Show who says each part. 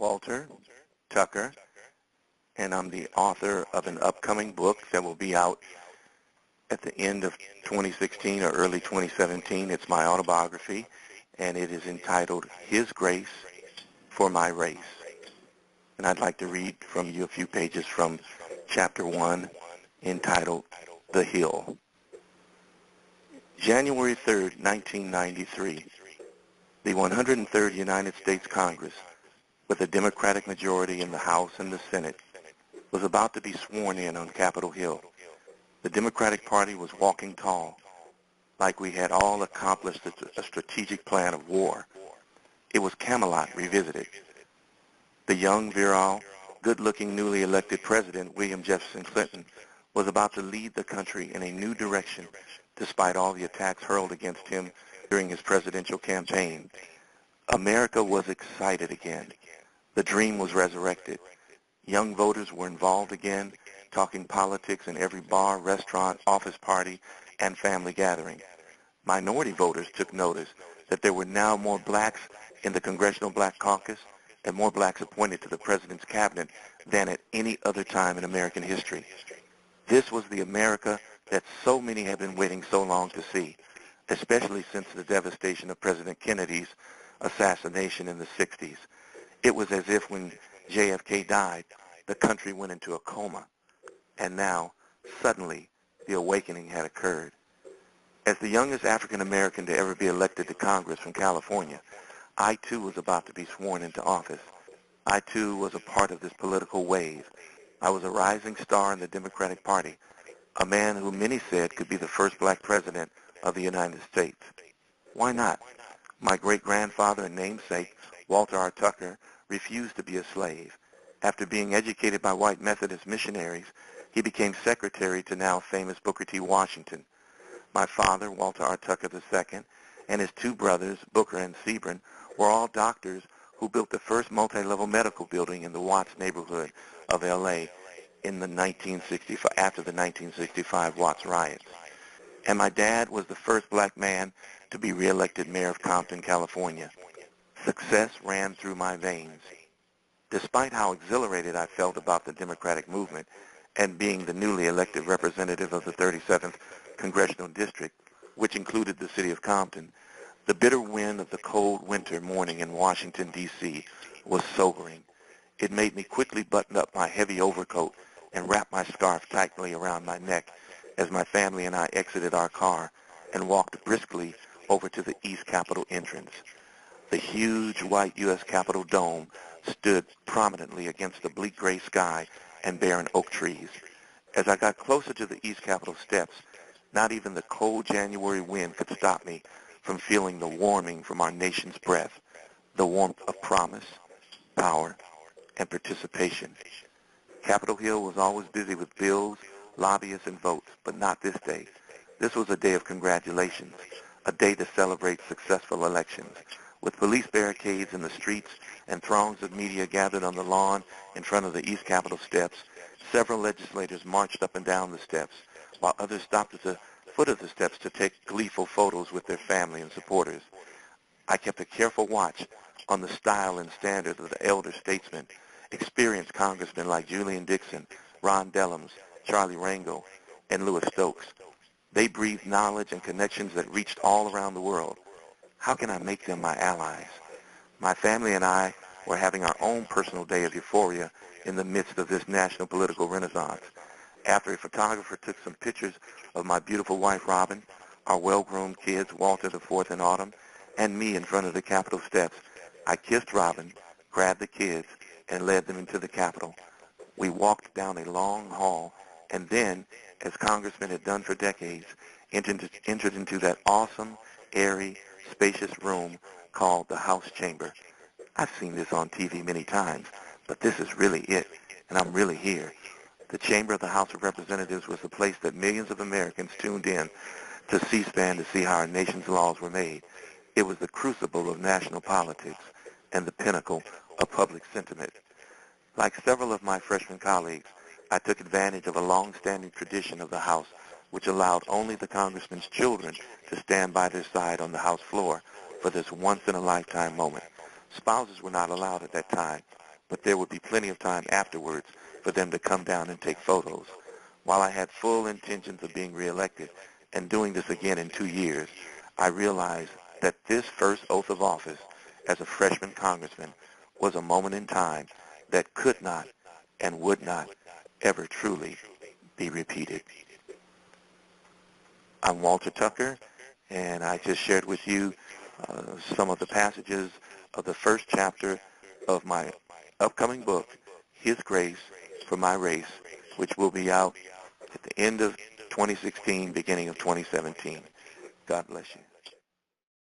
Speaker 1: Walter Tucker, and I'm the author of an upcoming book that will be out at the end of 2016 or early 2017. It's my autobiography, and it is entitled His Grace for My Race. And I'd like to read from you a few pages from Chapter 1, entitled The Hill. January 3rd, 1993, the 103rd United States Congress, with a Democratic majority in the House and the Senate, was about to be sworn in on Capitol Hill. The Democratic Party was walking tall, like we had all accomplished a strategic plan of war. It was Camelot revisited. The young, virile, good-looking, newly elected President, William Jefferson Clinton, was about to lead the country in a new direction, despite all the attacks hurled against him during his presidential campaign. America was excited again. The dream was resurrected. Young voters were involved again, talking politics in every bar, restaurant, office party, and family gathering. Minority voters took notice that there were now more blacks in the Congressional Black Caucus and more blacks appointed to the President's cabinet than at any other time in American history. This was the America that so many had been waiting so long to see, especially since the devastation of President Kennedy's assassination in the 60s. It was as if when JFK died, the country went into a coma. And now, suddenly, the awakening had occurred. As the youngest African American to ever be elected to Congress from California, I too was about to be sworn into office. I too was a part of this political wave. I was a rising star in the Democratic Party, a man who many said could be the first black president of the United States. Why not? My great-grandfather and namesake, Walter R. Tucker, refused to be a slave. After being educated by white Methodist missionaries, he became secretary to now famous Booker T. Washington. My father, Walter R. Tucker II, and his two brothers, Booker and Sebring, were all doctors who built the first multi-level medical building in the Watts neighborhood of L.A. in the after the 1965 Watts riots. And my dad was the first black man to be reelected mayor of Compton, California. Success ran through my veins. Despite how exhilarated I felt about the Democratic movement and being the newly elected representative of the 37th Congressional District, which included the city of Compton, the bitter wind of the cold winter morning in Washington, D.C. was sobering. It made me quickly button up my heavy overcoat and wrap my scarf tightly around my neck as my family and I exited our car and walked briskly over to the East Capitol entrance. The huge white U.S. Capitol dome stood prominently against the bleak gray sky and barren oak trees. As I got closer to the East Capitol steps, not even the cold January wind could stop me from feeling the warming from our nation's breath, the warmth of promise, power, and participation. Capitol Hill was always busy with bills, lobbyists, and votes, but not this day. This was a day of congratulations, a day to celebrate successful elections. With police barricades in the streets and throngs of media gathered on the lawn in front of the East Capitol steps, several legislators marched up and down the steps, while others stopped at the foot of the steps to take gleeful photos with their family and supporters. I kept a careful watch on the style and standards of the elder statesmen, experienced congressmen like Julian Dixon, Ron Dellums, Charlie Rangel, and Louis Stokes. They breathed knowledge and connections that reached all around the world. How can I make them my allies? My family and I were having our own personal day of euphoria in the midst of this national political renaissance. After a photographer took some pictures of my beautiful wife, Robin, our well-groomed kids, Walter IV and Autumn, and me in front of the Capitol steps, I kissed Robin, grabbed the kids, and led them into the Capitol. We walked down a long hall, and then, as congressmen had done for decades, entered into that awesome, airy, spacious room called the House Chamber. I've seen this on TV many times, but this is really it, and I'm really here. The chamber of the House of Representatives was the place that millions of Americans tuned in to C-SPAN to see how our nation's laws were made. It was the crucible of national politics and the pinnacle of public sentiment. Like several of my freshman colleagues, I took advantage of a long-standing tradition of the House, which allowed only the congressman's children to stand by their side on the House floor for this once-in-a-lifetime moment. Spouses were not allowed at that time. but there would be plenty of time afterwards for them to come down and take photos. While I had full intentions of being reelected and doing this again in 2 years, I realized that this first oath of office as a freshman congressman was a moment in time that could not and would not ever truly be repeated. I'm Walter Tucker, and I just shared with you some of the passages of the first chapter of my upcoming book, His Grace for My Race, which will be out at the end of 2016, beginning of 2017. God bless you.